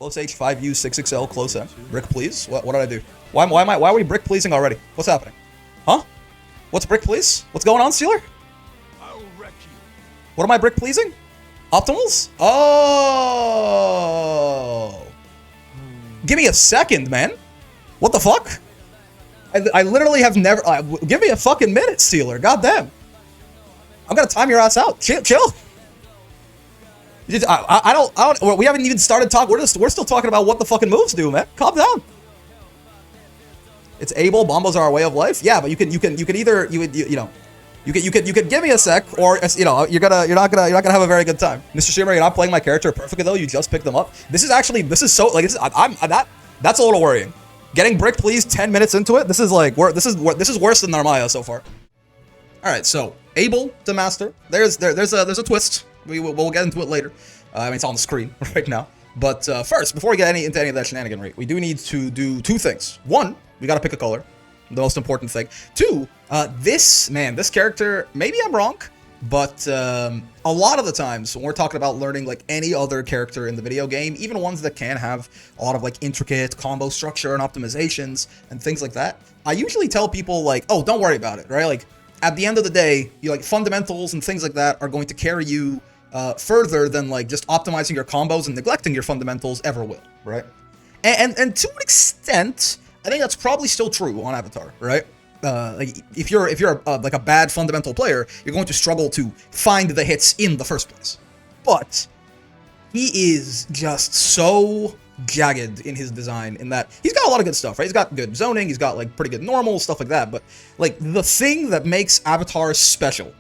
Close H, 5U, 6XL, close M. Brick please? What did I do? Why are we brick pleasing already? What's happening? Huh? What's brick please? What's going on, Steeler? I'll wreck you. What am I brick pleasing? Optimals? Oh. Give me a second, man. What the fuck? I literally have never... give me a fucking minute, Steeler. Goddamn. I'm gonna time your ass out. Chill. I don't... We haven't even started talking. We're still talking about what the fucking moves do, man. Calm down. It's able. Bombos are our way of life. Yeah, but you can either... You could give me a sec, or you're not gonna have a very good time. Mr. Shimmer, you're not playing my character perfectly though. You just picked them up. This is so like that's a little worrying. Getting brick please 10 minutes into it. This is worse than Narmaya so far. All right, so able to master. There's a twist. We'll get into it later. I mean it's on the screen right now. But first, before we get into any of that shenaniganry, we do need to do two things. One, we gotta pick a color. The most important thing. Two, this character, maybe I'm wrong, but a lot of the times when we're talking about learning like any other character in the video game, even ones that can have a lot of like intricate combo structure and optimizations and things like that, I usually tell people like, oh, don't worry about it, right? Like at the end of the day, you like fundamentals and things like that are going to carry you further than like just optimizing your combos and neglecting your fundamentals ever will, right? And to an extent, I think that's probably still true on Avatar, right? Like if you're like a bad fundamental player, you're going to struggle to find the hits in the first place. But he is just so jagged in his design in that he's got a lot of good stuff, right? He's got good zoning, he's got like pretty good normal stuff like that. But like the thing that makes Avatar special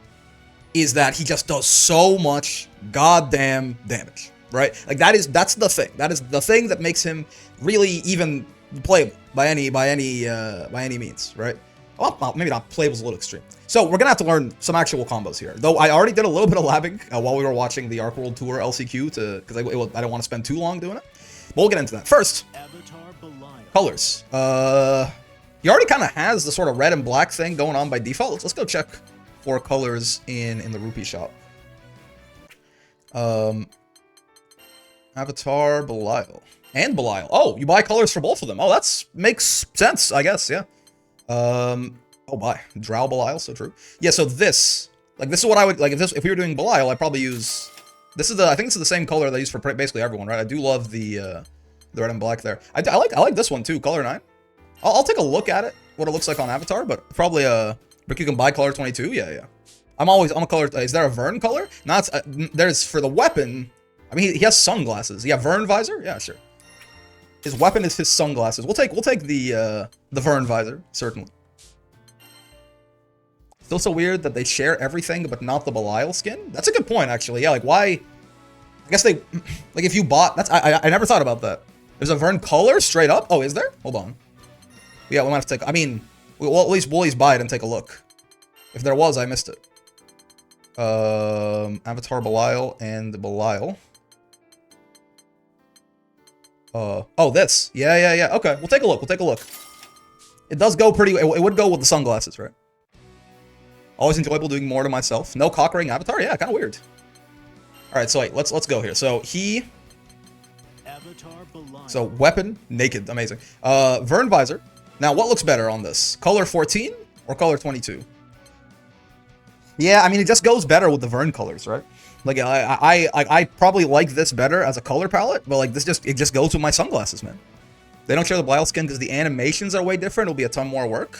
is that he just does so much goddamn damage, right? Like that's the thing. That is the thing that makes him really even playable by any means, right? Well, maybe not. Playable's a little extreme. So we're gonna have to learn some actual combos here. Though I already did a little bit of labbing while we were watching the Arc World Tour LCQ because I don't want to spend too long doing it. But we'll get into that. First, colors. He already kind of has the sort of red and black thing going on by default. Let's go check for colors in the rupee shop. Avatar, Belial. And Belial. Oh, you buy colors for both of them. Oh, that's makes sense, I guess, yeah. Oh, buy. Drow Belial, so true. Yeah, so this is what I would, like, if we were doing Belial, I'd probably use, I think this is the same color they use for basically everyone, right? I do love the red and black there. I like this one too, color 9. I'll take a look at it, what it looks like on Avatar, but probably, Rick, you can buy color 22, yeah. I'm a color, is there a Vern color? No, there's, for the weapon, I mean, he has sunglasses. Yeah, Vern visor? Yeah, sure. His weapon is his sunglasses. We'll take the Vern visor, certainly. Still so weird that they share everything, but not the Belial skin. That's a good point, actually. Yeah, like why? I guess they, like if you bought. That's I never thought about that. There's a Vern color straight up. Oh, is there? Hold on. Yeah, we might have to take. I mean, we'll at least buy it and take a look. If there was, I missed it. Avatar Belial and Belial. Oh, this. Yeah. Okay, we'll take a look. It does go pretty... It would go with the sunglasses, right? Always enjoyable doing more to myself. No cock-ring Avatar? Yeah, kind of weird. Alright, so wait, let's go here. So, So, weapon, naked, amazing. Vern visor. Now, what looks better on this? Color 14 or color 22? Yeah, I mean, it just goes better with the Vern colors, right? Like, I probably like this better as a color palette, but like, it just goes with my sunglasses, man. They don't share the Belial skin because the animations are way different. It'll be a ton more work.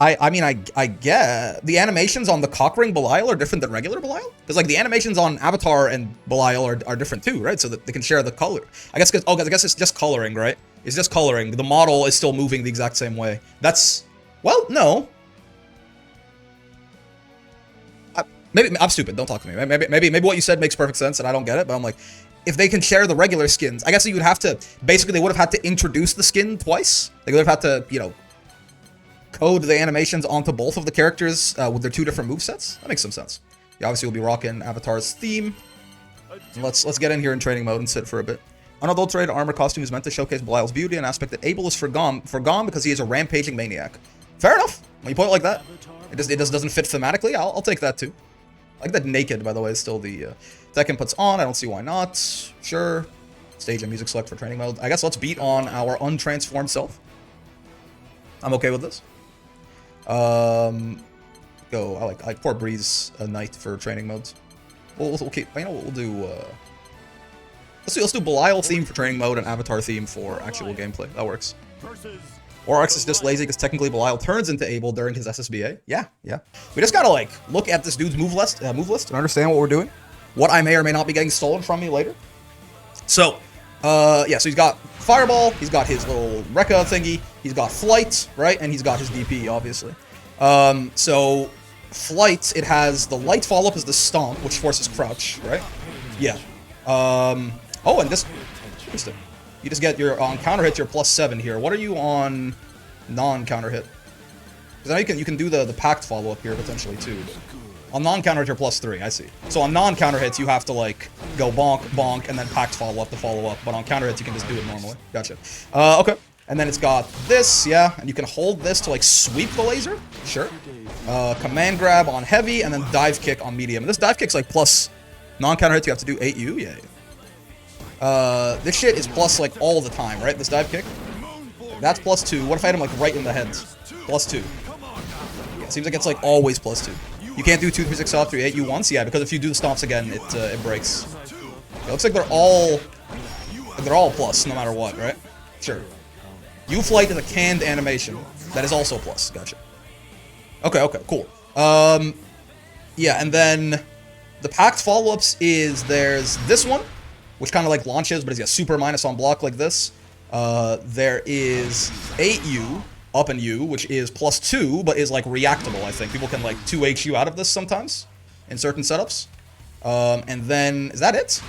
I mean, I get the animations on the cockring Belial are different than regular Belial, because like the animations on Avatar and Belial are different too, right? So that they can share the color. I guess it's just coloring, right? It's just coloring. The model is still moving the exact same way. That's, well, no. Maybe I'm stupid. Don't talk to me. Maybe what you said makes perfect sense, and I don't get it. But I'm like, if they can share the regular skins, I guess you would have to. Basically, they would have had to introduce the skin twice. They would have had to, code the animations onto both of the characters with their two different movesets. That makes some sense. Yeah, obviously we'll be rocking Avatar's theme. And let's get in here in training mode and sit for a bit. Unadulterated armor costume is meant to showcase Belial's beauty, an aspect that Abel is forgone because he is a rampaging maniac. Fair enough. When you put it like that, it just doesn't fit thematically. I'll take that too. I like that naked, by the way, is still the tech inputs on. I don't see why not. Sure. Stage and music select for training mode. I guess let's beat on our untransformed self. I'm okay with this. Go. I like poor Breeze a knight for training modes. We'll keep. You know what we'll do? Let's do Belial theme for training mode and Avatar theme for actual gameplay. That works. Or X is just lazy because technically Belial turns into Abel during his SSBA. Yeah. We just gotta like look at this dude's move list and understand what we're doing. What I may or may not be getting stolen from me later. So, yeah. So he's got Fireball. He's got his little rekka thingy. He's got Flight, right? And he's got his DP, obviously. So Flight, it has the light follow-up is the Stomp, which forces Crouch, right? Yeah. Oh, and this... Interesting. You just get your... On counter hits, you're +7 here. What are you on non-counter hit? Because I know you can do the packed follow-up here, potentially, too. But on non-counter hit, you're +3, I see. So on non-counter hits, you have to, like, go bonk, bonk, and then packed follow-up to follow-up. But on counter hits, you can just do it normally. Gotcha. Okay. And then it's got this, yeah, and you can hold this to, like, sweep the laser. Sure. Command grab on heavy, and then dive kick on medium. And this dive kick's, like, plus non-counter hits, you have to do 8U? Yeah. This shit is plus, like, all the time, right? This dive kick? That's +2. What if I hit him, like, right in the head? +2. Yeah, seems like it's, like, always +2. You can't do 2, 3, 6, 3, 8U once? Yeah, because if you do the stomps again, it breaks. It looks like they're all plus, no matter what, right? Sure. U-Flight is a canned animation. That is also plus. Gotcha. Okay, cool. Yeah, and then the packed follow-ups is there's this one, which kind of like launches, but it's got super minus on block like this. There is 8U, up and U, which is +2, but is like reactable, I think. People can like 2H-U out of this sometimes in certain setups. And then, is that it?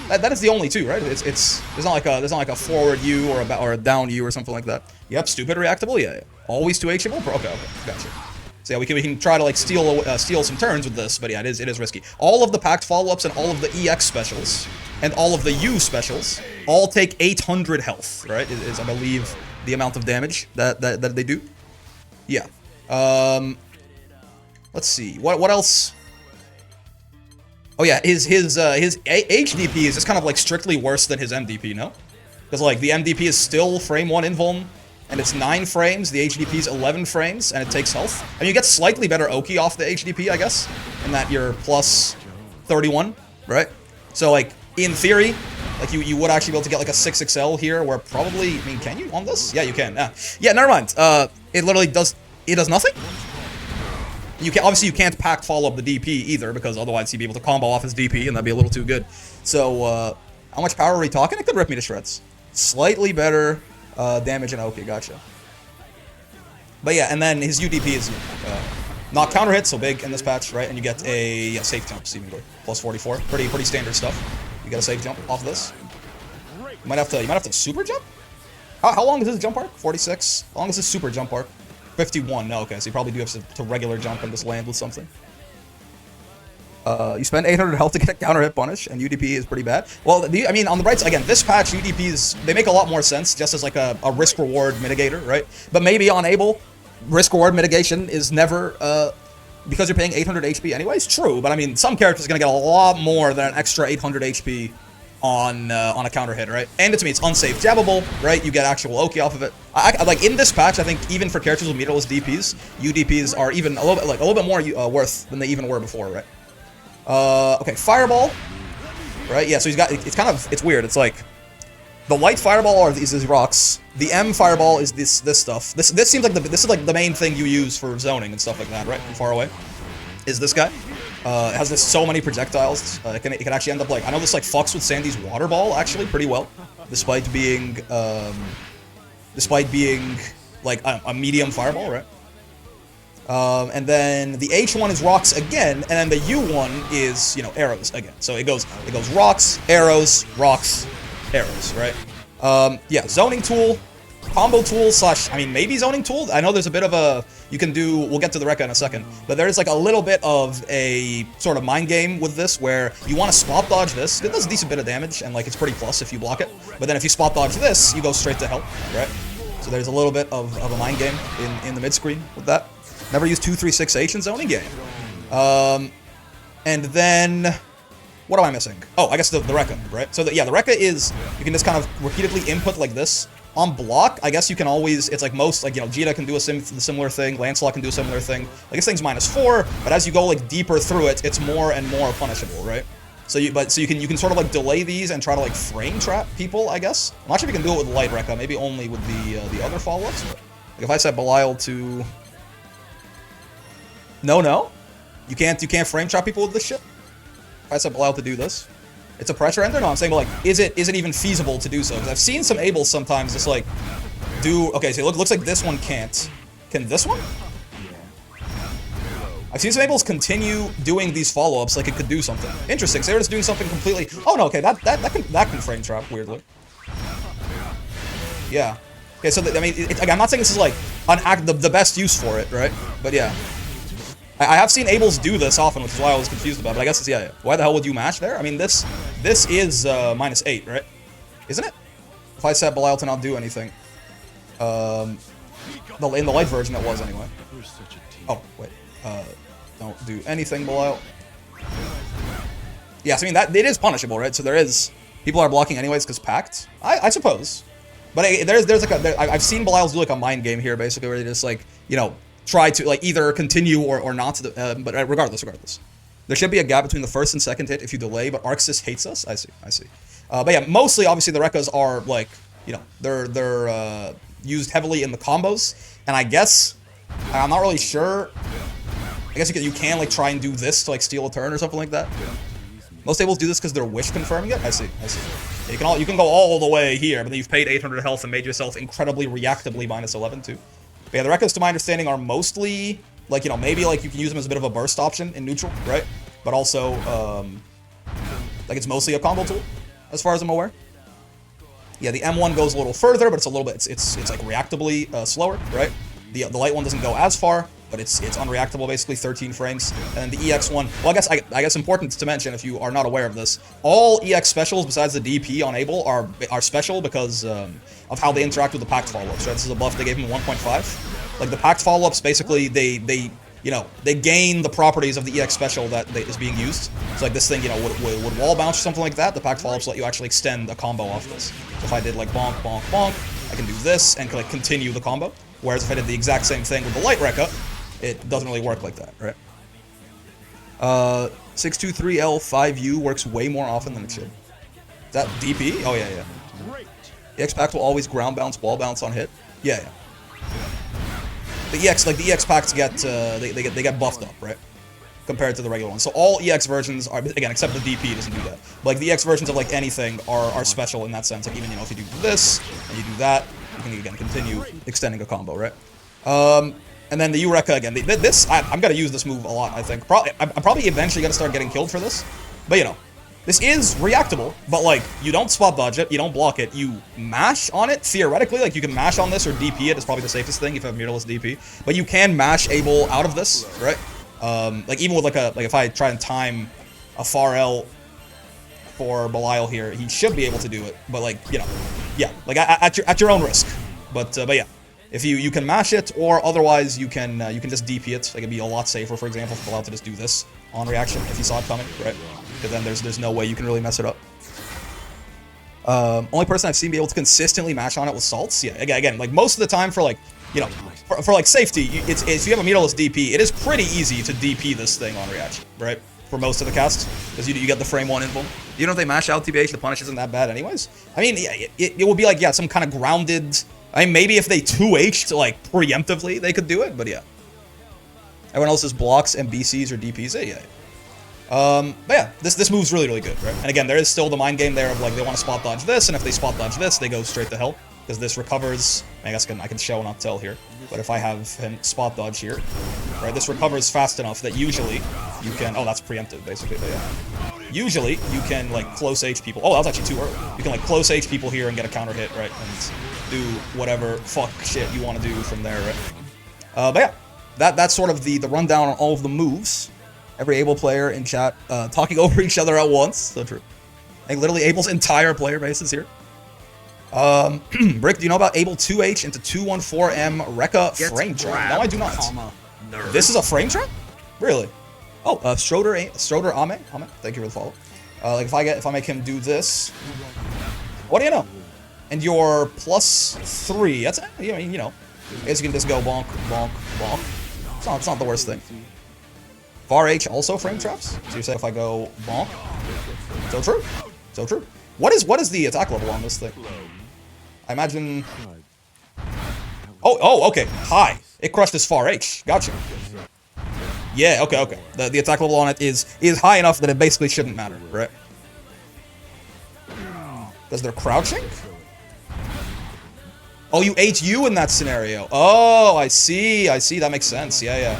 That is the only two, right? There's not like a forward U or a down U or something like that. Yep, stupid reactable. Yeah. Always 2H-able. Okay, gotcha. So yeah, we can try to like steal some turns with this, but yeah, it is risky. All of the packed follow-ups and all of the EX specials and all of the U specials all take 800 health, right? Is I believe the amount of damage that they do. Yeah. Let's see. What else? Oh yeah, his HDP is just kind of like strictly worse than his MDP, no? Because like the MDP is still frame 1 invuln, and it's 9 frames, the HDP is 11 frames, and it takes health. I mean, you get slightly better Oki off the HDP, I guess, in that you're plus 31, right? So like, in theory, like you would actually be able to get like a 6XL here, where probably, I mean, can you on this? Yeah, you can. Yeah, never mind. It literally does nothing? Obviously you can't packed follow up the DP either, because otherwise he'd be able to combo off his DP, and that'd be a little too good. So, how much power are we talking? It could rip me to shreds. Slightly better damage and okay, gotcha. But yeah, and then his UDP is not counter hit, so big in this patch, right? And you get a safe jump, seemingly +44. Pretty standard stuff. You get a safe jump off this. You might have to super jump. How long is his jump arc? 46. How long is his super jump arc? 51. No, okay, so you probably do have to regular jump and just land with something. You spend 800 health to get a counter hit punish, and UDP is pretty bad. Well, I mean, on the bright side, again, this patch, UDPs, they make a lot more sense just as like a risk-reward mitigator, right? But maybe on Abel, risk-reward mitigation is never, because you're paying 800 HP anyways, true, but I mean, some characters are going to get a lot more than an extra 800 HP on a counter hit, right? And to me, it's unsafe jabbable, right? You get actual Oki off of it. Like in this patch, I think even for characters with meterless DPs, UDPs are even a little bit more worth than they even were before, right? Okay, Fireball, right? Yeah, so he's got it's weird. It's like the light Fireball is his rocks. The M Fireball is this stuff. This seems like this is like the main thing you use for zoning and stuff like that, right? From far away, is this guy. It has so many projectiles. It can actually end up like, I know this like fucks with Sandy's water ball actually pretty well, despite being like a medium fireball, right? And then the H1 is rocks again, and then the U1 is, you know, arrows again. So it goes rocks, arrows, right? Yeah, zoning tool, combo tool slash, I mean, maybe zoning tool. I know there's a bit of a, we'll get to the rekka in a second, but there's like a little bit of a sort of mind game with this where you want to spot dodge this. It does a decent bit of damage, and like it's pretty plus if you block it. But then if you spot dodge this, you go straight to hell, right? So there's a little bit of a mind game in the mid screen with that. Never used 236H in zoning game. And then What am I missing? Oh, I guess the rekka, right? So, yeah, the rekka is, you can just kind of repeatedly input like this. On block, I guess you can always, it's like most, like, you know, Jita can do a similar thing, Lancelot can do a similar thing. Like, this thing's -4, but as you go, like, deeper through it, it's more and more punishable, right? So you can sort of, like, delay these and try to, like, frame trap people, I guess. I'm not sure if you can do it with light rekka, maybe only with the other follow-ups. Like, if I set Belial to... No? You can't frame trap people with this shit? If I set Belial to do this? It's a pressure ender? No, I'm saying, but, like, is it even feasible to do so? Because I've seen some Ables sometimes just, like, do... Okay, so it looks like this one can't. Can this one? I've seen some Ables continue doing these follow-ups like it could do something. Interesting, so they're just doing something completely... Oh, no, okay, that can frame trap, weirdly. Yeah. Okay, so, I mean, I'm not saying this is, like, the best use for it, right? But, yeah. I have seen Ables do this often, which is why I was confused about it, but I guess it's, yeah. Why the hell would you mash there? I mean, this is -8, right? Isn't it? If I set Belial to not do anything. In the light version it was anyway. Oh, wait. Don't do anything, Belial. Yes, I mean, that it is punishable, right? So there is... People are blocking anyways because packed. I suppose. But there's like I've seen Belial's do like a mind game here, basically, where they just, like, you know... try to, like, either continue or not, but regardless. There should be a gap between the first and second hit if you delay, but Arxis hates us. I see. But yeah, mostly, obviously, the rekkas are, like, you know, they're used heavily in the combos, and I guess, I'm not really sure, I guess you can, like, try and do this to, like, steal a turn or something like that. Most tables do this because they're wish confirming it. I see. Yeah, you can go all the way here, but then you've paid 800 health and made yourself incredibly reactably -11 too. But yeah, the rekkas, to my understanding, are mostly, like, you know, maybe, like, you can use them as a bit of a burst option in neutral, right? But also, like, it's mostly a combo tool, as far as I'm aware. Yeah, the M1 goes a little further, but it's a little bit, it's like, reactably slower, right? The light one doesn't go as far, but it's unreactable, basically, 13 frames. And the EX1, well, I guess important to mention, if you are not aware of this, all EX specials besides the DP on Able are special because of how they interact with the packed follow-ups, right? This is a buff they gave him in 1.5. Like, the packed follow-ups, basically, they you know, they gain the properties of the EX special that is being used. So, like, this thing, you know, would wall bounce or something like that. The packed follow-ups let you actually extend a combo off this. So if I did, like, bonk, bonk, bonk, I can do this and, like, continue the combo. Whereas if I did the exact same thing with the light rekka, it doesn't really work like that, right? 623L5U works way more often than it should. Is that DP? Oh, yeah. EX packs will always ground bounce, wall bounce on hit. Yeah. The EX packs get, they get buffed up, right? Compared to the regular ones. So all EX versions are, again, except the DP doesn't do that. But, like, the EX versions of, like, anything are special in that sense. Like, even, you know, if you do this, and you do that, you can, again, continue extending a combo, right? And then the U-Rekka, again, I'm gonna use this move a lot, I think. I'm probably eventually gonna start getting killed for this. But, you know, this is reactable, but, like, you don't spot dodge it, you don't block it, you mash on it, theoretically. Like, you can mash on this or DP it is probably the safest thing if you have mirrorless DP. But you can mash Able out of this, right? Like, even with, like, if I try and time a far L for Belial here, he should be able to do it. But, like, you know, yeah, like, at your own risk. But yeah. If you can mash it, or otherwise you can just DP it. Like, it'd be a lot safer, for example, for Belial to just do this on reaction if you saw it coming, right? Because then there's no way you can really mess it up. Only person I've seen be able to consistently mash on it with salts. Yeah, again, like, most of the time for, like, you know, for like safety, if you have a meterless DP, it is pretty easy to DP this thing on reaction, right? For most of the cast, because you get the frame 1 info. You know, if they mash out TBH, the punish isn't that bad anyways. I mean, it would be like, yeah, some kind of grounded. I mean, maybe if they 2H'd, like, preemptively, they could do it, but yeah. Everyone else's blocks and BCs or DPs, yeah. But yeah, this move's really, really good, right? And again, there is still the mind game there of, like, they want to spot dodge this, and if they spot dodge this, they go straight to hell. Because this recovers, I guess I can show, not tell here. But if I have him spot dodge here, right, this recovers fast enough that usually you can, oh, that's preemptive, basically, but yeah. Usually, you can, like, close H people. Oh, that was actually too early. You can, like, close H people here and get a counter hit, right? And do whatever fuck shit you want to do from there, right? But yeah, that's sort of the rundown on all of the moves. Every Able player in chat talking over each other at once. So true. Like, literally Able's entire player base is here. Brick, do you know about Able 2H into 214M Rekka frame trap? No, I do not. This is a frame trap? Really? Oh, Stroder Ame, thank you for the follow. Like if I make him do this, what do you know? And you're +3. That's, I mean, you know, I guess you can just go bonk, bonk, bonk. It's not the worst thing. Far H also frame traps. So you say if I go bonk. So true. So true. What is the attack level on this thing? I imagine. Oh, okay. High. It crushed his Far H. Gotcha. Yeah. Okay. The attack level on it is high enough that it basically shouldn't matter, right? Because they're crouching. Oh, you HU in that scenario. Oh, I see. That makes sense. Yeah.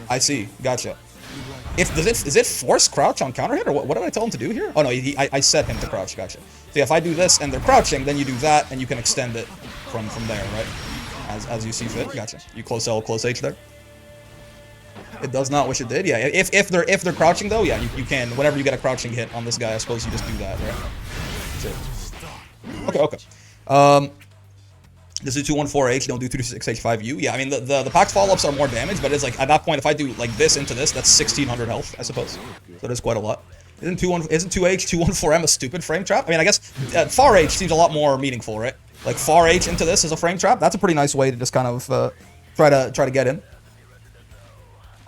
I see. Gotcha. Is it force crouch on counter hit, or what did I tell him to do here? Oh no, I set him to crouch. Gotcha. So yeah, if I do this and they're crouching, then you do that, and you can extend it from there, right? As you see fit. Gotcha. You close L, close H there. It does not wish it did. Yeah. If they're crouching though, yeah, you can. Whenever you get a crouching hit on this guy, I suppose you just do that, right? Sure. Okay. This is 214H, don't do 226H5U. Yeah, I mean, the packed follow-ups are more damage, but it's like, at that point, if I do, like, this into this, that's 1600 health, I suppose. So that is quite a lot. Isn't 2H, 214M a stupid frame trap? I mean, I guess Far H seems a lot more meaningful, right? Like, Far H into this is a frame trap. That's a pretty nice way to just kind of try to get in.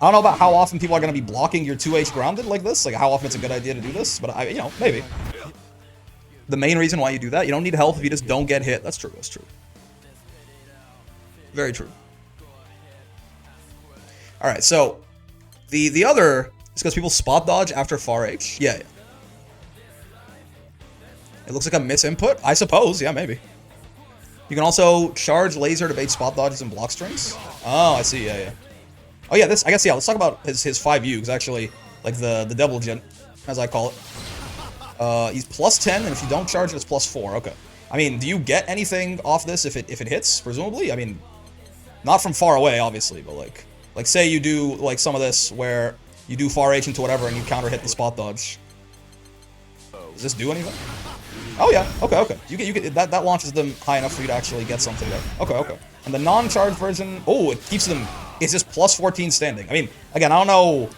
I don't know about how often people are going to be blocking your 2H grounded like this, like how often it's a good idea to do this, but you know, maybe. The main reason why you do that, you don't need health if you just don't get hit. That's true. Very true. All right, so the other is because people spot dodge after Far H. Yeah. It looks like a misinput, I suppose. Yeah, maybe. You can also charge laser to bait spot dodges and block strings. Oh, I see. Yeah. Oh yeah, I guess let's talk about his 5U, because actually, like the devil gent, as I call it. He's +10, and if you don't charge it, it's +4. Okay. I mean, do you get anything off this if it hits? Presumably. I mean, not from far away, obviously, but like say you do like some of this where you do Far H into whatever and you counter hit the spot dodge. Does this do anything? Oh yeah. Okay. You get that launches them high enough for you to actually get something there. Okay. And the non-charged version, oh, it keeps them. It's just +14 standing. I mean, again, I don't know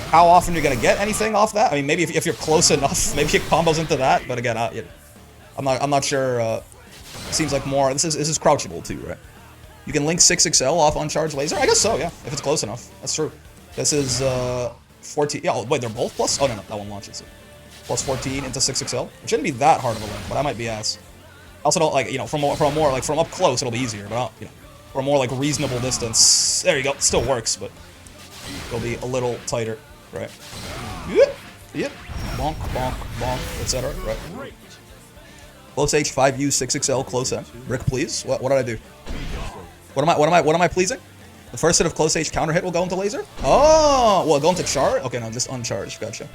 how often you're gonna get anything off that. I mean, maybe if you're close enough, maybe it combos into that. But again, I'm not sure. It seems like more. This is crouchable too, right? You can link 6XL off uncharged laser. I guess so. Yeah, if it's close enough. That's true. This is 14. Yeah. Oh, wait, they're both plus. Oh no, that one launches it. +14 into 6XL. It shouldn't be that hard of a link, but I might be ass. I also don't like, you know, from more like from up close it'll be easier, but you know, for a more like reasonable distance. There you go. It still works, but it'll be a little tighter. Right. Yep. Bonk, etc. Right. Close H, 5U, 6XL, close M. Rick, please. What did I do? What am I pleasing? The first hit of close H counter hit will go into laser? Oh, well, go into charge? Okay, no, just uncharged. Gotcha.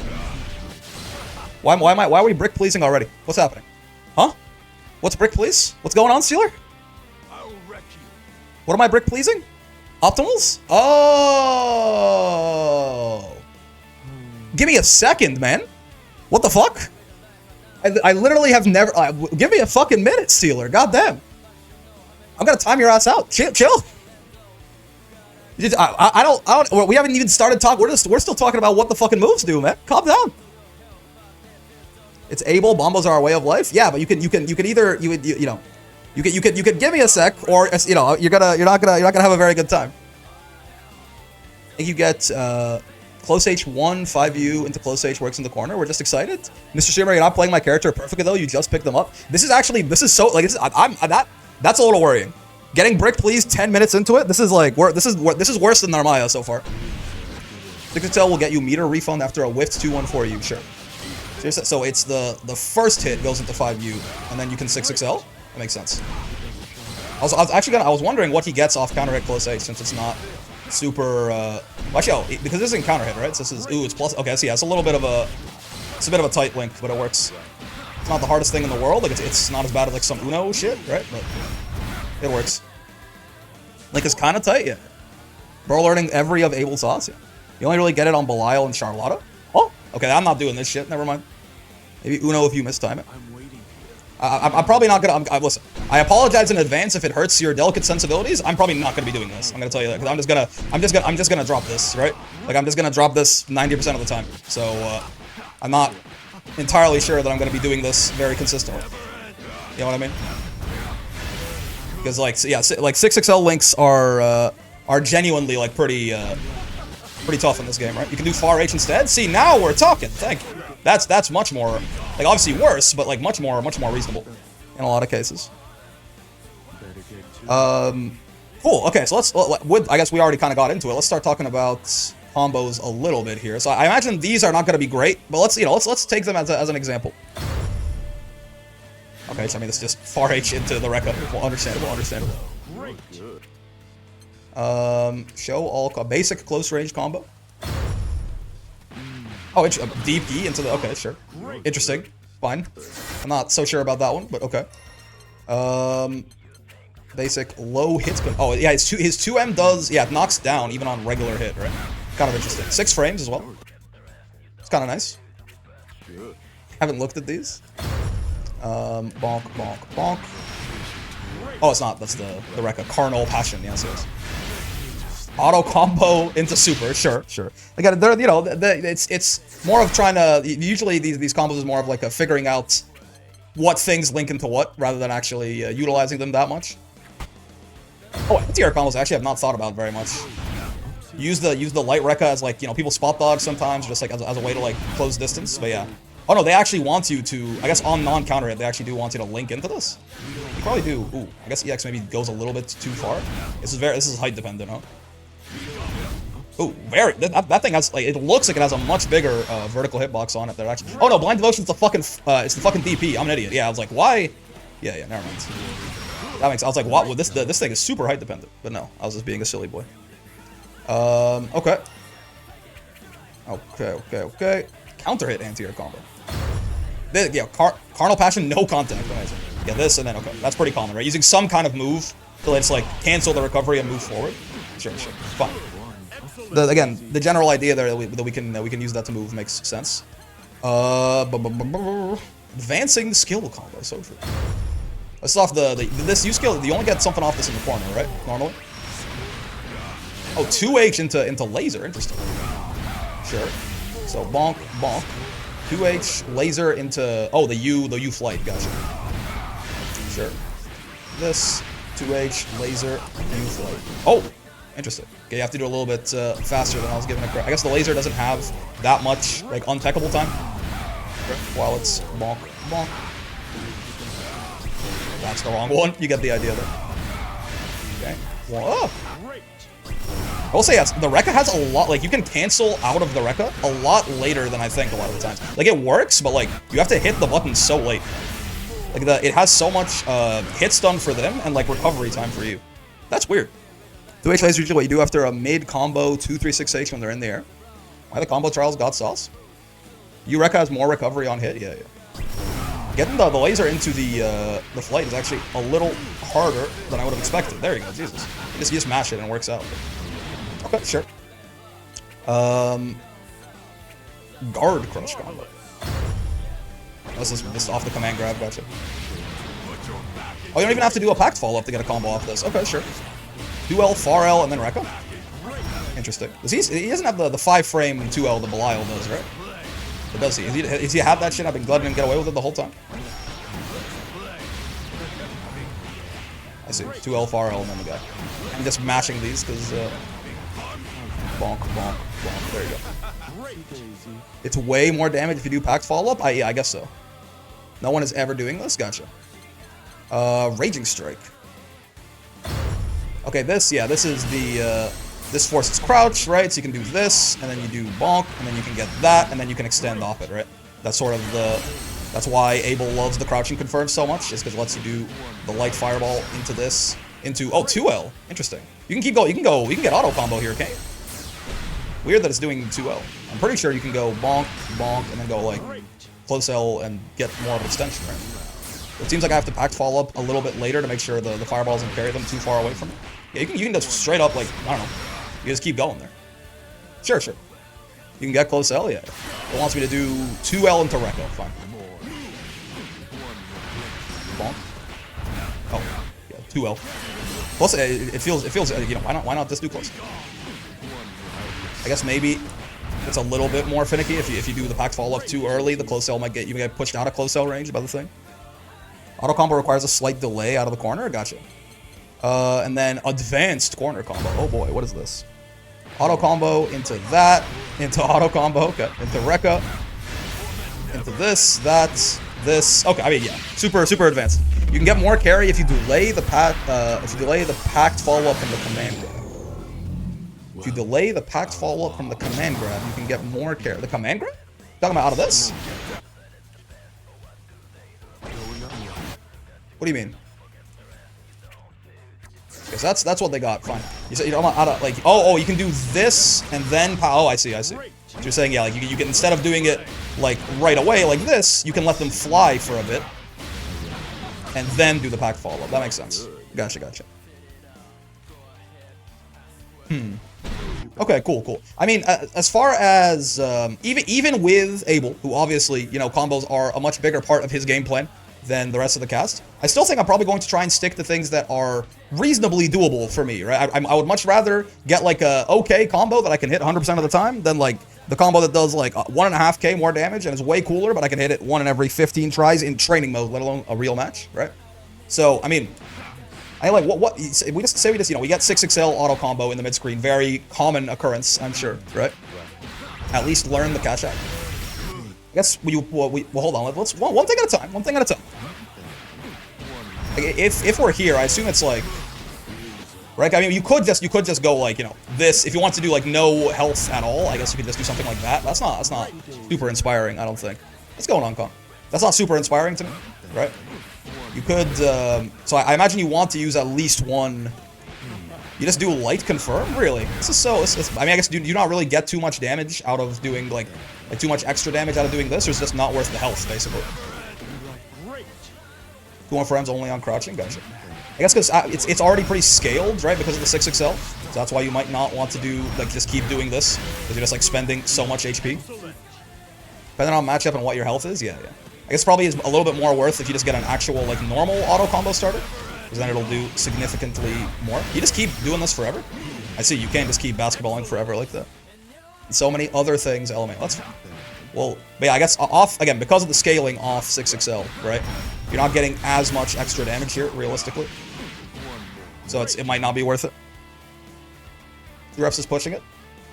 Why are we brick pleasing already? What's happening? Huh? What's brick please? What's going on, Steeler? I'll wreck you. What am I brick pleasing? Optimals? Oh. Give me a second, man. What the fuck? I literally have never... give me a fucking minute, Steeler. Goddamn. I'm gonna time your ass out. Chill. I don't... We haven't even started talking. We're still talking about what the fucking moves do, man. Calm down. It's able. Bombos are our way of life. Yeah, but you can either... You could give me a sec, or, you know, you're not gonna have a very good time. I think you get... Close H1, 5U into close H works in the corner. We're just excited. Mr. Shimmer, you're not playing my character perfectly though. You just picked them up. This is so like that's a little worrying. Getting brick please 10 minutes into it. This is worse than Narmaya so far. 6XL will get you meter refund after a whiffed 214U. Sure. So it's the first hit goes into 5U and then you can 6XL. That makes sense. I was wondering what he gets off counter hit close H since it's not super watch out because this isn't counter hit, right? So this is it's plus. Okay, so yeah, it's a bit of a tight link, but it works. It's not the hardest thing in the world. Like it's not as bad as like some Uno shit, right? But it works. Link is kind of tight, yeah. Bro learning every of Abel's sauce, yeah. You only really get it on Belial and Charlotta. Oh, okay, I'm not doing this shit. Never mind. Maybe Uno if you mistime it. I'm probably not gonna. Listen, I apologize in advance if it hurts your delicate sensibilities. I'm probably not gonna be doing this. I'm gonna tell you that because I'm just gonna drop this, right? Like I'm just gonna drop this 90% of the time. So I'm not entirely sure that I'm gonna be doing this very consistently. You know what I mean? Because like yeah, like 6XL links are genuinely like pretty tough in this game, right? You can do far H instead. See, now we're talking. Thank you. That's much more, like, obviously worse, but like much more reasonable in a lot of cases. Cool. Okay, so I guess we already kind of got into it. Let's start talking about combos a little bit here. So I imagine these are not going to be great, but let's take them as an example. Okay, so I mean, it's just far H into the rekka. Well, understandable. Show all basic close range combo. Oh, DP into the, okay, sure. Interesting. Fine. I'm not so sure about that one, but okay. Basic low hits. Oh, yeah, his 2M does, yeah, it knocks down even on regular hit, right? Kind of interesting. 6 frames as well. It's kind of nice. Haven't looked at these. Bonk. Oh, it's not. That's the rekka. Carnal Passion. Yes, yes. Auto combo into super. Sure. Again, they're, you know, it's more of trying to. Usually these combos is more of like a figuring out what things link into what, rather than actually utilizing them that much. Oh, anti-air combos I actually have not thought about very much. Use the light rekka as, like, you know, people spot dodge sometimes, just like as a way to like close distance. But yeah. Oh no, they actually want you to, I guess on non-counter hit, they actually do want you to link into this. You probably do. Ooh, I guess EX maybe goes a little bit too far. This is height dependent, huh? Ooh, that thing has, like, it looks like it has a much bigger vertical hitbox on it. They're actually, oh no, Blind Devotion's the fucking it's the fucking DP. I'm an idiot. Yeah, I was like, why? Yeah, never mind. That makes, I was like, what? Well, this thing is super height dependent. But no, I was just being a silly boy. Okay. Counter hit anti-air combo. Yeah, Carnal Passion, no contact. Amazing. Yeah, this and then, okay. That's pretty common, right? Using some kind of move to let's, like, cancel the recovery and move forward. Sure. Fine. Again, the general idea there that we can use that to move makes sense. Advancing the skill combo, so true. Let's off this use skill. You only get something off this in the corner, right? Normally. Oh, 2H into laser. Interesting. Sure. So bonk. 2H laser into, oh, the U flight. Gotcha. Sure. This 2H laser U flight. Oh, interesting. Okay, you have to do a little bit faster than I was giving it credit. I guess the laser doesn't have that much like untechable time. Okay. While it's bonk. That's the wrong one. You get the idea there. Okay. Whoa. I will say, yes, the rekka has a lot, like, you can cancel out of the rekka a lot later than I think a lot of the times. Like, it works, but, like, you have to hit the button so late. Like, it has so much hit stun for them and, like, recovery time for you. That's weird. 2H laser is usually what you do after a mid-combo 2-3-6H when they're in the air. Why the combo trials got sauce? Rekka has more recovery on hit? Yeah. Getting the laser into the flight is actually a little harder than I would have expected. There you go, Jesus. You just mash it and it works out. Okay, sure. Guard crush combo. This is off the command grab, gotcha. Oh, you don't even have to do a packed follow-up to get a combo off this. Okay, sure. 2L, far L, and then rekka. Interesting. He doesn't have the 5-frame 2L the Belial does, right? But does he? Does he have that shit? I've been letting him get away with it the whole time. I see. 2L, far L, and then the guy. I'm just mashing these because, bonk. There you go. It's way more damage if you do packed follow-up? Yeah, I guess so. No one is ever doing this? Gotcha. Raging Strike. Okay, this is the, this forces crouch, right? So you can do this, and then you do bonk, and then you can get that, and then you can extend off it, right? That's sort of that's why Abel loves the crouching confirm so much, is because it lets you do the light fireball into this, oh, 2L. Interesting. You can keep going, you can get auto combo here, can't you? Weird that it's doing 2L. I'm pretty sure you can go bonk, and then go, like, close L and get more of an extension, right? It seems like I have to packed follow up a little bit later to make sure the fireball doesn't carry them too far away from me. Yeah, you can just straight up, like, I don't know. You just keep going there. Sure. You can get close L, yeah. It wants me to do 2L into rekka, fine. Bonk. Oh, yeah, 2L. Plus, it feels, you know, why not just do close? I guess maybe it's a little bit more finicky if you do the packed follow-up too early. The close cell might get you get pushed out of close cell range by the thing. Auto combo requires a slight delay out of the corner. Gotcha. And then advanced corner combo. Oh boy, what is this? Auto combo into that, into auto combo, okay, into rekka, into this, that, this. Okay, I mean yeah, super advanced. You can get more carry if you delay the packed follow-up from the command grab. If you delay the packed follow-up from the command grab, you can get more carry. The command grab? Talking about out of this? What do you mean? Because that's what they got. Fine. You said you don't want out of like oh you can do this and then oh I see. So you're saying yeah like you can instead of doing it like right away like this, you can let them fly for a bit and then do the packed follow-up. That makes sense. Gotcha. Okay, cool. I mean, as far as even with Abel, who obviously you know combos are a much bigger part of his game plan than the rest of the cast, I still think I'm probably going to try and stick to things that are reasonably doable for me, right? I would much rather get like a okay combo that I can hit 100% of the time than like the combo that does like 1.5k more damage and is way cooler, but I can hit it 1 in every 15 tries in training mode, let alone a real match, right? So, I mean, I like what we just you know we get 6XL auto combo in the mid screen, very common occurrence, I'm sure, right? At least learn the cash out. I guess well hold on. Let's one thing at a time. One thing at a time. Like, if we're here, I assume it's like, right? I mean, you could just go like you know this if you want to do like no health at all. I guess you could just do something like that. That's not super inspiring. I don't think. What's going on, Con? That's not super inspiring to me, right? You could. So I imagine you want to use at least one. You just do light confirm, really? This is so. I mean, I guess do you not really get too much damage out of doing like too much extra damage out of doing this, or is it just not worth the health, basically? 2 on frames only on crouching, gotcha. I guess because it's already pretty scaled, right, because of the 6XL. So that's why you might not want to do like just keep doing this, because you're just like spending so much HP. Depending on matchup and what your health is, yeah. I guess probably is a little bit more worth if you just get an actual like normal auto combo starter, because then it'll do significantly more. You just keep doing this forever. I see you can't just keep basketballing forever like that. So many other things, element. That's fine. Well, but yeah, I guess off again because of the scaling off 6XL, right? You're not getting as much extra damage here, realistically. So it might not be worth it. 3 reps is pushing it.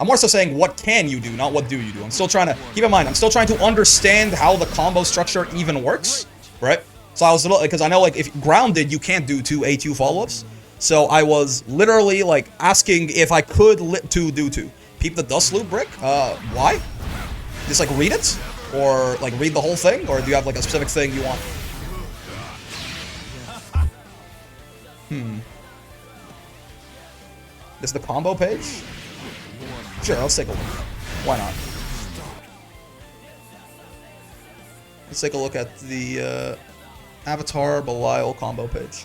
I'm more so saying what can you do, not what do you do. I'm still trying to keep in mind. I'm still trying to understand how the combo structure even works, right? So I was because I know like if grounded, you can't do 2 A2 follow-ups. So I was literally like asking if I could do 2. Peep the dust loop brick. Why? Just like read it, or like read the whole thing, or do you have like a specific thing you want? This is the combo page? Sure, let's take a look. Why not? Let's take a look at the Avatar Belial combo page.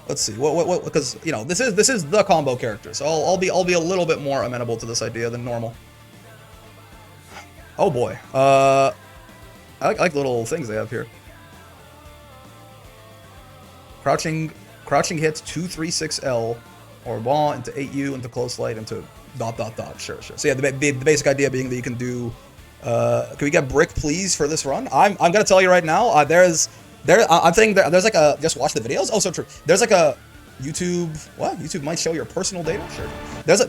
Let's see. What? Because you know this is the combo character, so I'll be a little bit more amenable to this idea than normal. Oh boy. I like little things they have here. Crouching hits 2-3-6L or ball into 8U into close light into ... Sure. So yeah, the basic idea being that you can do. Can we get brick please for this run? I'm gonna tell you right now. I'm saying there's like a just watch the videos. Oh, so true. There's like a YouTube. What? YouTube might show your personal data. Sure.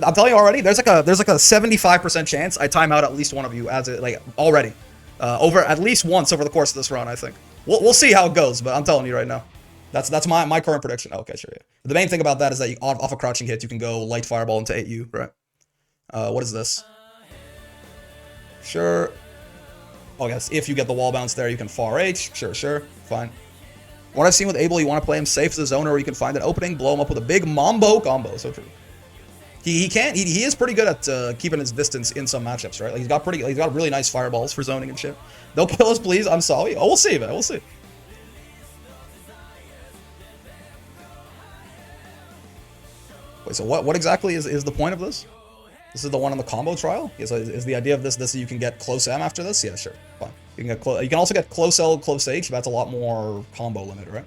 I'm telling you already. There's like a 75% chance I time out at least one of you as it like already, over at least once over the course of this run. I think we'll see how it goes, but I'm telling you right now. That's my current prediction. Okay, sure. Yeah. The main thing about that is that off a crouching hit, you can go light fireball into 8U. Right. What is this? Sure. Oh, yes. If you get the wall bounce there, you can far H. Sure. Fine. What I've seen with Abel, you want to play him safe as a zoner where you can find an opening, blow him up with a big mambo combo. So true. He is pretty good at keeping his distance in some matchups, right? Like he's got really nice fireballs for zoning and shit. Don't kill us, please. I'm sorry. Oh, we'll see, man. We'll see. Wait, so what exactly is the point of this? This is the one on the combo trial? Yeah, so is the idea of this that you can get close M after this? Yeah, sure. Fine. You can get you can also get close L, close H, but that's a lot more combo limit, right?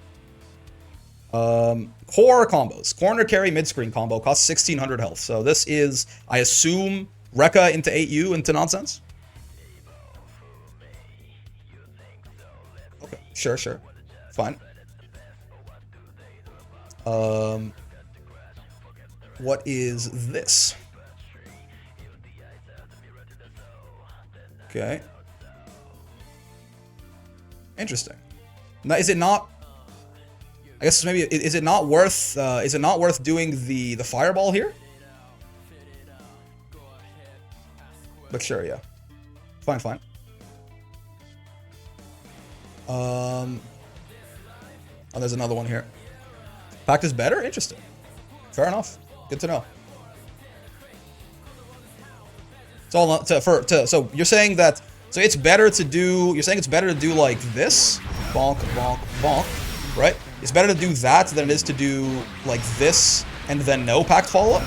Core combos. Corner carry mid-screen combo costs 1600 health. So this is, I assume, rekka into 8U into nonsense? Okay, sure, sure. Fine. What is this? Okay. Interesting. Now, is it not? I guess maybe is it not worth? Is it not worth doing the fireball here? But sure, yeah. Fine, fine. Oh, there's another one here. Pact is better. Interesting. Fair enough. Good to know. It's all so you're saying that it's better to do. You're saying it's better to do like this, bonk, bonk, bonk, right? It's better to do that than it is to do like this and then no pact follow up.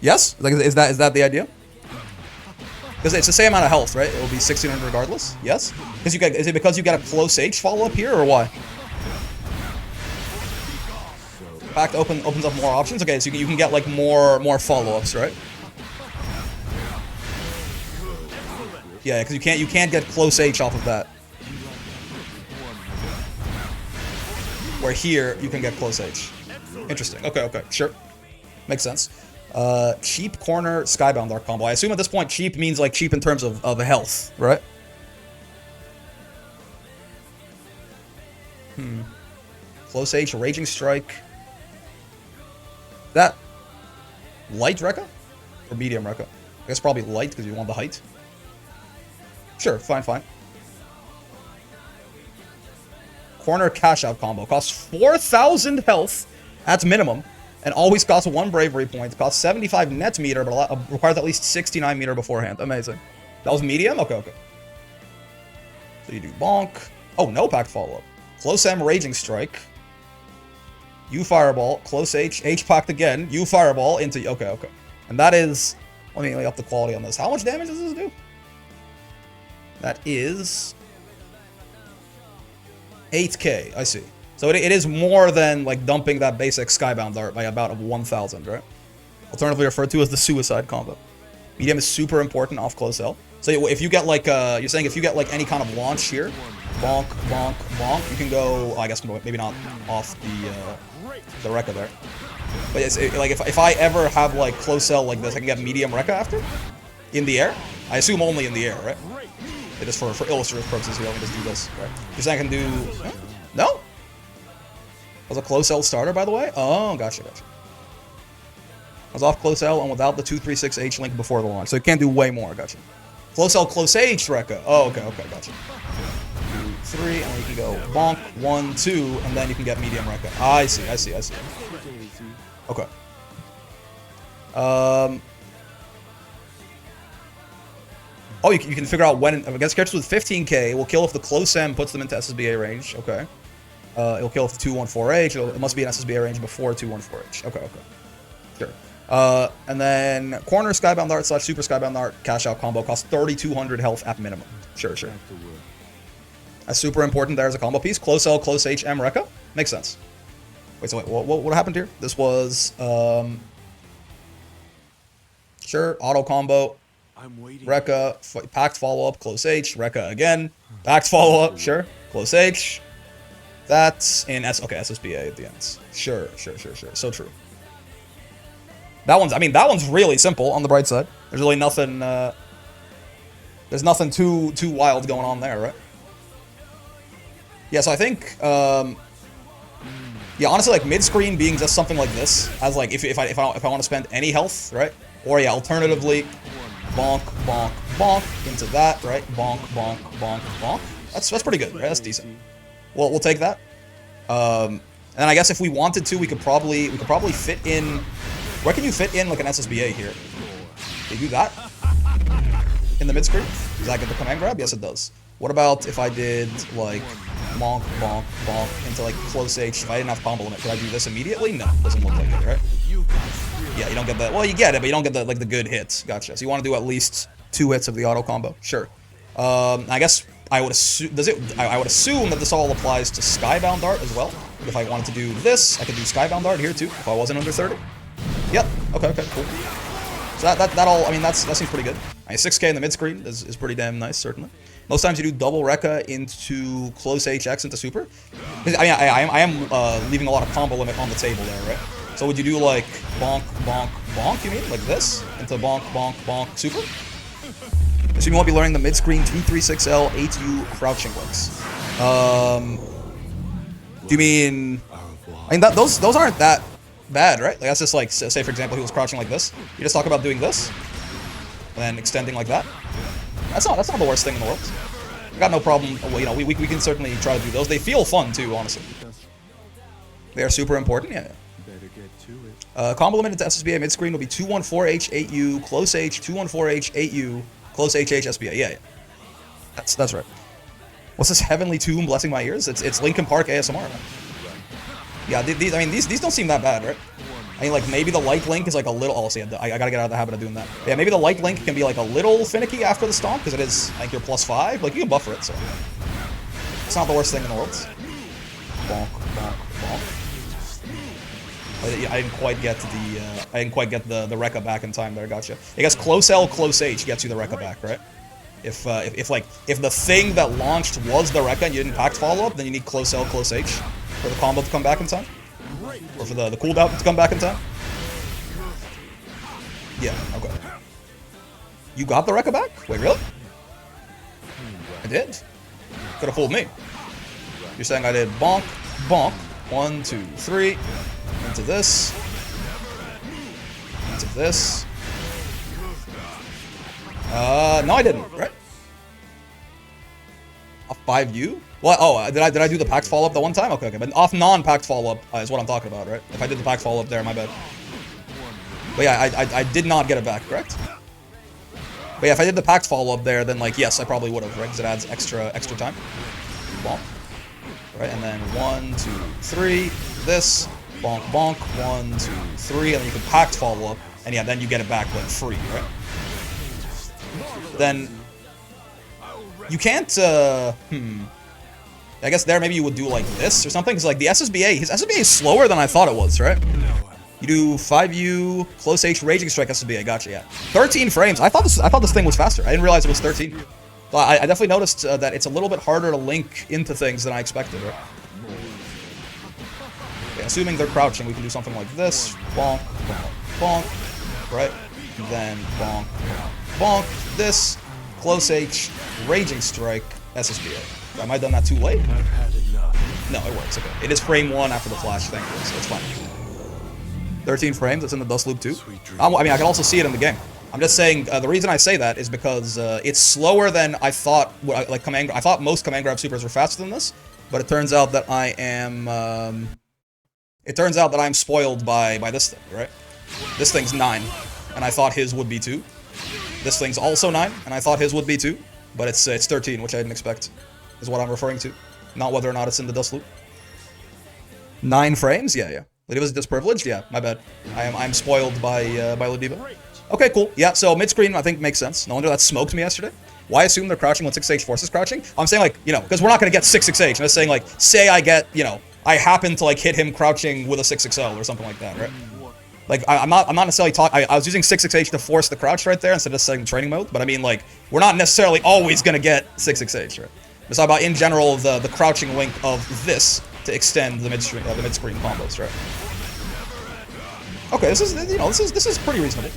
Yes, like is that the idea? Because it's the same amount of health, right? It will be 1600 regardless. Yes. Because you get is it because you get a close H follow up here or why? Pact opens up more options. Okay, so you can get like more follow-ups, right? Yeah, because you can't get close H off of that. Where here you can get close H. Interesting. Okay, sure, makes sense. Cheap corner skybound arc combo. I assume at this point cheap means like cheap in terms of health, right? Close H, raging strike. That light rekka or medium rekka? I guess probably light because you want the height. Sure, fine. Corner cash out combo costs 4,000 health at minimum and always costs 1 bravery point. Costs 75 net meter, but requires at least 69 meter beforehand. Amazing. That was medium? Okay. So you do bonk. Oh, no pact follow up. Close M raging strike. U fireball, close H pact again, U fireball into okay. And that is, let me up the quality on this. How much damage does this do? That is 8k, I see. So it is more than like dumping that basic skybound dart by about 1000, right? Alternatively referred to as the suicide combo. Medium is super important off close L. So if you get like, you're saying if you get like any kind of launch here, bonk, bonk, bonk, you can go, I guess maybe not off the rekka there. But it's like if I ever have like close L like this, I can get medium rekka after? In the air? I assume only in the air, right? It is for illustrative purposes here, let me just do this, right? You're saying I can do, huh? No? Was a close L starter, by the way? Oh, gotcha. I was off close L and without the 236H link before the launch, so you can't do way more, gotcha. Close L, close H, rekka. Oh, okay, gotcha. 2, 3, and then you can go bonk, 1, 2, and then you can get medium rekka. I see. Okay. Oh, you can figure out when, against characters with 15k, it will kill if the close M puts them into SSBA range. Okay. It'll kill if the 214H, it must be an SSBA range before 214H. Okay. Sure. And then corner skybound art / super skybound art cash out combo costs 3200 health at minimum. Sure. That's super important there as a combo piece. Close L, close H, M rekka. Makes sense. Wait, what happened here? This was, sure, auto combo. Rekka, pact follow up, close H, rekka again. Pact follow up, sure. Close H. That's in SSBA at the end. Sure. So true. That one's really simple on the bright side. There's really nothing there's nothing too wild going on there, right? Yeah, so I think yeah, honestly, like mid-screen being just something like this, as like if I want to spend any health, right? Or yeah, alternatively, bonk, bonk, bonk into that, right? Bonk, bonk, bonk, bonk. That's pretty good, right? That's decent. Well, we'll take that. And I guess if we wanted to, we could probably fit in. Where can you fit in like an SSBA here? Can you do that in the mid-screen? Does that get the command grab? Yes, it does. What about if I did like bonk, bonk, bonk into like close H? If I didn't have combo limit, could I do this immediately? No, doesn't look like it, right? Yeah, you don't get the, well, you get it, but you don't get the, like, the good hits. Gotcha. So you want to do at least 2 hits of the auto combo. Sure. I guess I would assume, I would assume that this all applies to Skybound Dart as well. If I wanted to do this, I could do Skybound Dart here too, if I wasn't under 30. Yep. Okay, cool. So that all, I mean, that seems pretty good. 6k in the mid screen is pretty damn nice, certainly. Most times you do double rekka into close HX into super. I mean, I am leaving a lot of combo limit on the table there, right? So would you do like bonk, bonk, bonk, you mean? Like this? Into bonk, bonk, bonk, super? So you won't be learning the mid-screen 236L 8U crouching links. Do you mean... I mean, those aren't that bad, right? Like, that's just like, say for example, he was crouching like this. You just talk about doing this, and then extending like that. That's not the worst thing in the world. I got no problem. Well, you know, we can certainly try to do those. They feel fun too, honestly. They are super important, yeah. Combo limit into SSBA mid-screen will be 214H 8U, close H, 214H 8U, close HH SBA. Yeah. That's right. What's this Heavenly Tomb blessing my ears? It's Linkin Park ASMR, man. Yeah, these don't seem that bad, right? I mean, like, maybe the like link is like a little... Oh, see, I gotta get out of the habit of doing that. Yeah, maybe the like link can be like a little finicky after the stomp, because it is, I think you're +5. Like, you can buffer it, so... It's not the worst thing in the world. Bonk, bonk, bonk. I didn't quite get the rekka back in time there. Gotcha. I guess close L, close H gets you the rekka back, right? If the thing that launched was the rekka and you didn't packed follow up, then you need close L, close H for the combo to come back in time, or for the cooldown to come back in time. Yeah. Okay. You got the rekka back? Wait, really? I did. Could have fooled me. You're saying I did bonk, bonk, 1, 2, 3. Into this. Into this. No, I didn't, right? Off 5U? What? Oh, did I do the packed follow-up the one time? Okay, but off non-packed follow-up is what I'm talking about, right? If I did the packed follow-up there, my bad. But yeah, I did not get it back, correct? But yeah, if I did the packed follow-up there, then like, yes, I probably would have, right? Because it adds extra time. Bonk. Right, and then 1, 2, 3, this. Bonk, bonk, 1, 2, 3, and then you can packed follow up, and yeah, then you get it back like free, right? Then you can't. I guess there maybe you would do like this or something, because like the SSBA, his SSBA is slower than I thought it was, right? You do 5U close H raging strike SSBA. Gotcha. Yeah, 13 frames. I thought this thing was faster. I didn't realize it was 13. But I definitely noticed that it's a little bit harder to link into things than I expected, right? Assuming they're crouching, we can do something like this. Bonk, bonk, bonk. Right? And then bonk, bonk, bonk. This. Close H. Raging Strike. SSBA. Am I done that too late? No, it works. Okay. It is frame 1 after the flash, thankfully, so it's fine. 13 frames. That's in the dust loop too. I mean, I can also see it in the game. I'm just saying, the reason I say that is because it's slower than I thought, like, I thought most command grab supers were faster than this, but it turns out that I am, it turns out that I'm spoiled by this thing, right? This thing's 9, and I thought his would be 2. This thing's also 9, and I thought his would be 2, but it's 13, which I didn't expect, is what I'm referring to. Not whether or not it's in the dust loop. 9 frames? Yeah. It was disprivileged? Yeah, my bad. I'm spoiled by Ladiva. Okay, cool. Yeah, so mid-screen I think makes sense. No wonder that smoked me yesterday. Why assume they're crouching when 6H forces crouching? I'm saying, like, you know, because we're not going to get 6H. I'm just saying, like, say I get, you know, I happen to like hit him crouching with a 6XL or something like that, right? Like I'm not necessarily talking. I was using 6XH to force the crouch right there instead of setting training mode, but I mean, like, we're not necessarily always gonna get 6XH, right? It's about in general the crouching link of this to extend the mid-screen combos, right? Okay, this is pretty reasonable.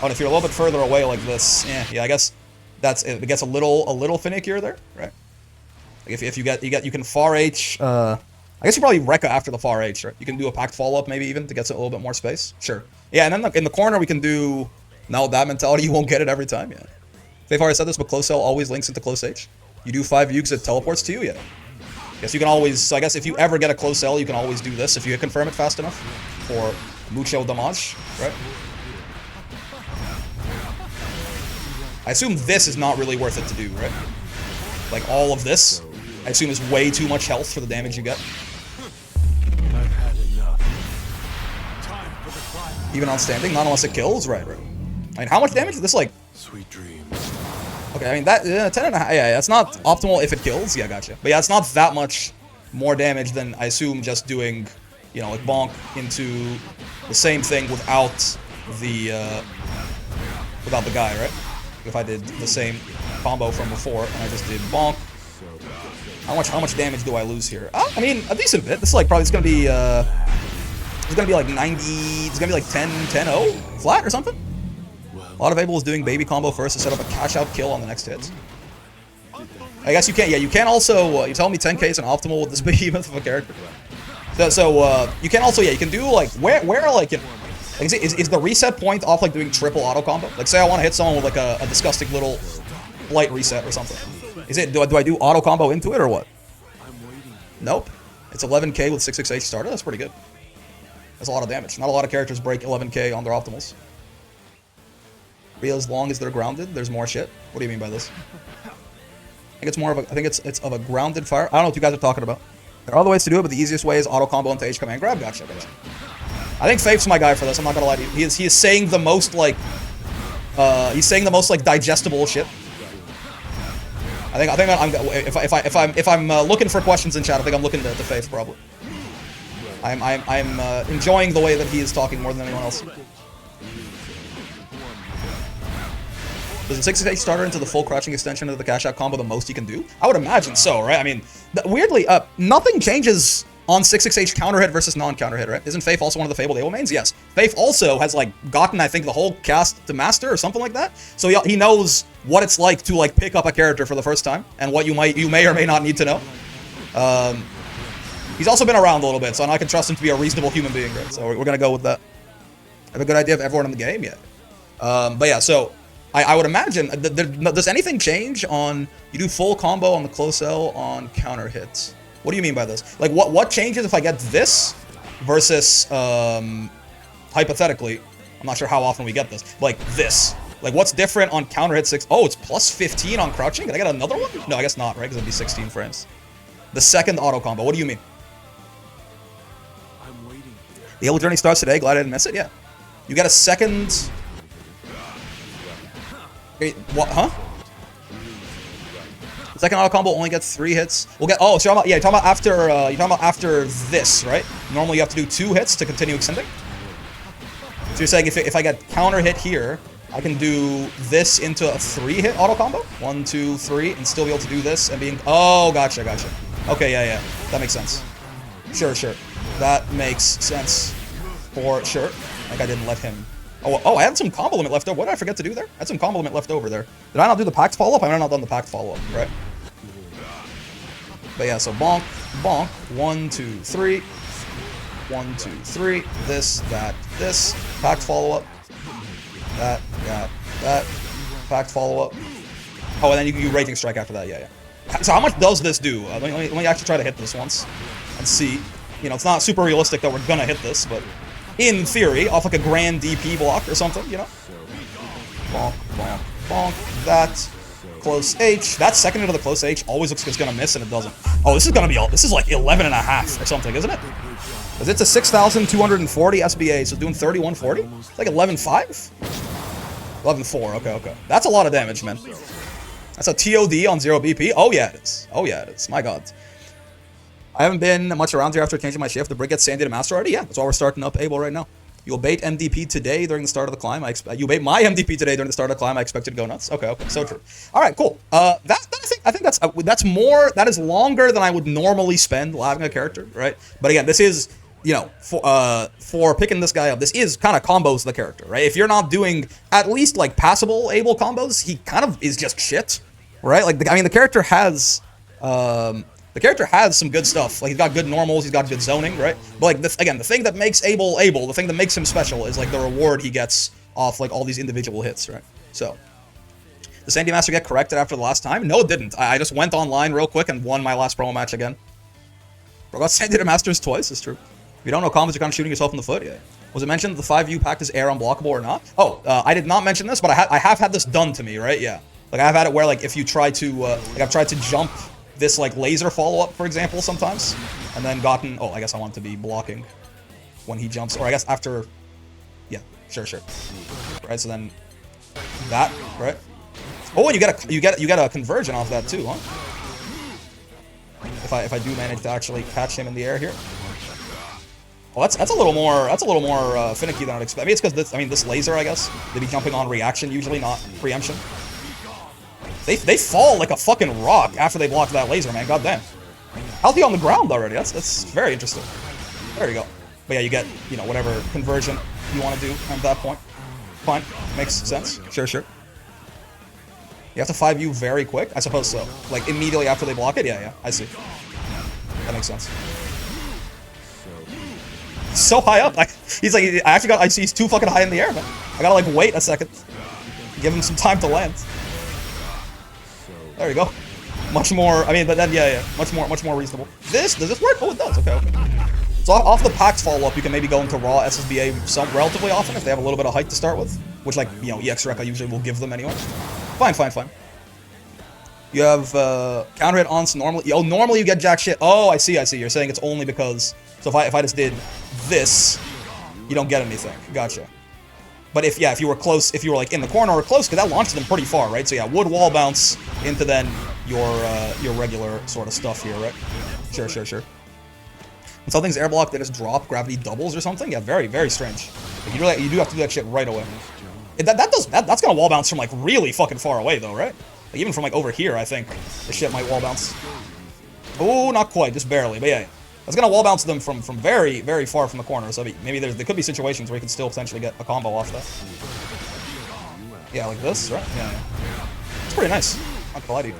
Oh, and if you're a little bit further away like this, yeah, I guess it gets a little finickier there, right? Like if you can far H. I guess you probably rekka after the far H, right? You can do a packed follow-up maybe even to get a little bit more space. Sure. Yeah, and then in the corner we can do... Now that mentality, you won't get it every time, yeah. They've already said this, but close L always links into close H. You do 5 ukes, it teleports to you, yeah. Yes, you can always... So I guess if you ever get a close L, you can always do this if you confirm it fast enough. For mucho damage, right? I assume this is not really worth it to do, right? Like all of this, I assume is way too much health for the damage you get. Even on standing, not unless it kills. Right. I mean, how much damage is this, like? Sweet dreams. Okay, I mean, that 10 and a half, yeah, that's not optimal if it kills. Yeah, gotcha. But yeah, it's not that much more damage than, I assume, just doing, you know, like bonk into the same thing without the guy, right? If I did the same combo from before and I just did bonk. How much damage do I lose here? I mean, a decent bit. This is like probably, it's gonna be like 90, it's gonna be like 10-0 flat or something. A lot of Abel is doing baby combo first to set up a cash out kill on the next hit. I guess you can't, yeah, you can also, you tell me 10k is an optimal with this behemoth of a character. So you can also, yeah, you can do like, where like, you know, like is the reset point off like doing triple auto combo? Like say I want to hit someone with like a disgusting little light reset or something. Is it, do I do auto combo into it or what? Nope. It's 11k with 668 starter, that's pretty good. That's a lot of damage. Not a lot of characters break 11k on their optimals. As long as they're grounded, there's more shit. What do you mean by this? I think it's more of a, I think it's of a grounded fire. I don't know what you guys are talking about. There are other ways to do it, but the easiest way is auto combo into H command grab. Gotcha. I think Faith's my guy for this. I'm not gonna lie to you. He is saying the most like, he's saying the most like digestible shit. I think I'm if I'm looking for questions in chat, I think I'm looking to Faith probably. I'm enjoying the way that he is talking more than anyone else. Does the 668 starter into the full crouching extension of the cash out combo the most you can do? I would imagine so, right? I mean, weirdly, nothing changes on 668 counter hit versus non-counter hit, right? Isn't Faith also one of the fabled Abel mains? Yes. Faith also has like gotten, I think, the whole cast to master or something like that. So he knows what it's like to like pick up a character for the first time and what you may or may not need to know. He's also been around a little bit, so I can trust him to be a reasonable human being, right? So we're gonna go with that. I have a good idea of everyone in the game, yeah. But yeah, so I would imagine, does anything change on, you do full combo on the close L on counter hits? What do you mean by this? Like, what changes if I get this versus, hypothetically, I'm not sure how often we get this, like this. Like, what's different on counter hit 6? Oh, it's plus 15 on crouching? Can I get another one? No, I guess not, right? Because it'd be 16 frames. The second auto combo, what do you mean? I'm waiting. The Able Journey starts today, glad I didn't miss it, yeah. You get a second... Wait, what, huh? The second auto combo only gets 3 hits. We'll get, oh, so you're talking about after this, right? Normally you have to do 2 hits to continue extending. So you're saying if I get counter hit here, I can do this into a 3-hit auto combo? 1, 2, 3, and still be able to do this and being, oh, gotcha. Okay, yeah, that makes sense. Sure. That makes sense for sure. Like I didn't let him. Oh, I had some combo limit left over. What did I forget to do there? I had some combo limit left over there. Did I not do the packed follow-up? I might not have done the packed follow-up, right? But yeah, so bonk, 1, 2, 3. 1, 2, 3. This, packed follow-up. That, packed follow-up. Oh, and then you can do rating strike after that, yeah. So how much does this do? Let me actually try to hit this once and see. You know, it's not super realistic that we're gonna hit this, but in theory, off like a grand DP block or something, you know? Bonk. That. Close H. That second into the close H always looks like it's gonna miss, and it doesn't. Oh, this is like 11 and a half or something, isn't it? Because it's a 6,240 SBA, so it's doing 3140? It's like 11.5? 11.4, okay. That's a lot of damage, man. That's a TOD on 0 BP. Oh yeah, it is. My god. I haven't been much around here after changing my shift. The Brick gets Sandy to Master already? Yeah, that's why we're starting up Abel right now. You'll bait MDP today during the start of the climb. You bait my MDP today during the start of the climb. I expect it to go nuts. Okay, so true. All right, cool. I think that's more. That is longer than I would normally spend having a character, right? But again, this is, you know, for picking this guy up, this is kind of combos the character, right? If you're not doing at least like passable Abel combos, he kind of is just shit, right? Like, the character has. The character has some good stuff. Like, he's got good normals, he's got good zoning, right? But, like, again, the thing that makes Abel, the thing that makes him special is, like, the reward he gets off, like, all these individual hits, right? So, did Sandy Master get corrected after the last time? No, it didn't. I just went online real quick and won my last promo match again. Bro, got Sandy to Masters twice, it's true. If you don't know combos, you're kind of shooting yourself in the foot, yeah. Was it mentioned that the 5U pact is air unblockable or not? Oh, I did not mention this, but I have had this done to me, right? Yeah. Like, I've had it where, like, if you try to, like, I've tried to jump this, like, laser follow-up, for example, sometimes, and then gotten, oh, I guess I want to be blocking when he jumps, or I guess after, yeah, Sure, sure. Right, so then that, right? Oh, and you get a conversion off that too, huh? If I do manage to actually catch him in the air here. Well, that's a little more finicky than I'd expect. Maybe it's because this laser, I guess, they'd be jumping on reaction usually, not preemption. They fall like a fucking rock after they block that laser, man. God damn. Healthy on the ground already. That's very interesting. There you go. But yeah, you get, you know, whatever conversion you want to do at that point. Fine. Makes sense. Sure, sure. You have to 5U very quick? I suppose so. Like, immediately after they block it? Yeah, yeah. I see. That makes sense. So high up. He's like, I actually got, I see he's too fucking high in the air, man. I gotta, like, wait a second. Give him some time to land. There you go. Much more, I mean, but then, yeah, much more reasonable. Does this work? Oh, it does. Okay, okay. So off the Pax follow-up, you can maybe go into raw SSBA relatively often if they have a little bit of height to start with. Which, like, you know, EX Rekka usually will give them anyway. Fine, fine, fine. You have counter hit on normally. Oh, normally you get jack shit. Oh, I see, I see. You're saying it's only because. So if I just did this, you don't get anything. Gotcha. But if you were close, if you were like in the corner or close, because that launches them pretty far, right? So yeah, would wall bounce into then your regular sort of stuff here, right? Sure, sure, sure. When something's air blocked, they just drop, gravity doubles or something. Yeah, very, very strange. Like, you do have to do that shit right away. That's gonna wall bounce from like really fucking far away though, right? Like, even from like over here, I think the shit might wall bounce. Oh, not quite, just barely, but yeah. That's gonna wall bounce them from very, very far from the corner. So maybe there could be situations where you can still potentially get a combo off that. Yeah, like this, right? Yeah, yeah. It's pretty nice. Not gonna lie to you.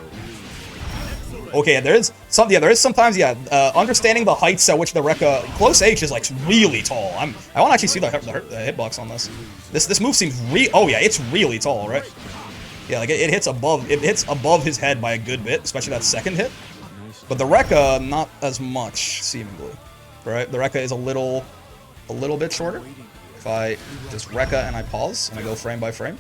Okay, yeah, there is sometimes, yeah, understanding the heights at which the Rekka close H is like really tall. I want to actually see the hitbox on this. This move seems oh yeah, it's really tall, right? Yeah, like it hits above his head by a good bit, especially that second hit. But the Rekka, not as much, seemingly. Right? The Rekka is a little bit shorter. If I just Rekka and I pause and I go frame by frame.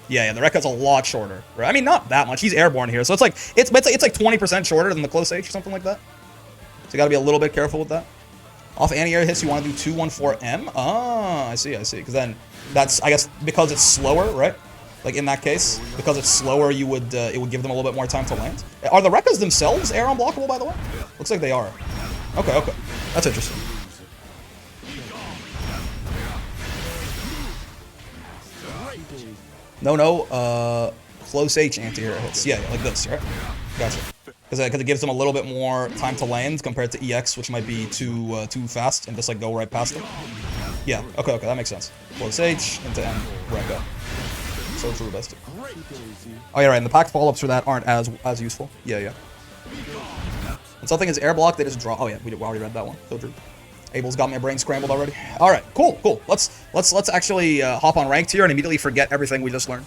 Yeah, the Rekka's a lot shorter. Right? I mean, not that much. He's airborne here, so it's like 20% shorter than the close H or something like that. So you gotta be a little bit careful with that. Off anti-air hits, you want to do 214M. Ah, I see. Because then that's, I guess, because it's slower, right? Like in that case, because it's slower, it would give them a little bit more time to land. Are the Rekkas themselves air unblockable, by the way? Looks like they are. Okay, okay, that's interesting. No, close H anti-air hits. Yeah, like this, right? Gotcha. Because it gives them a little bit more time to land compared to EX, which might be too fast and just like go right past them. Yeah, okay, that makes sense. Close H into M, Rekka. So true, bestie. Oh yeah, right. And the packed follow-ups for that aren't as useful. Yeah. When something is air blocked, they just draw. Oh yeah, we already read that one. So true. Abel's got my brain scrambled already. All right, cool. Let's actually hop on ranked here and immediately forget everything we just learned.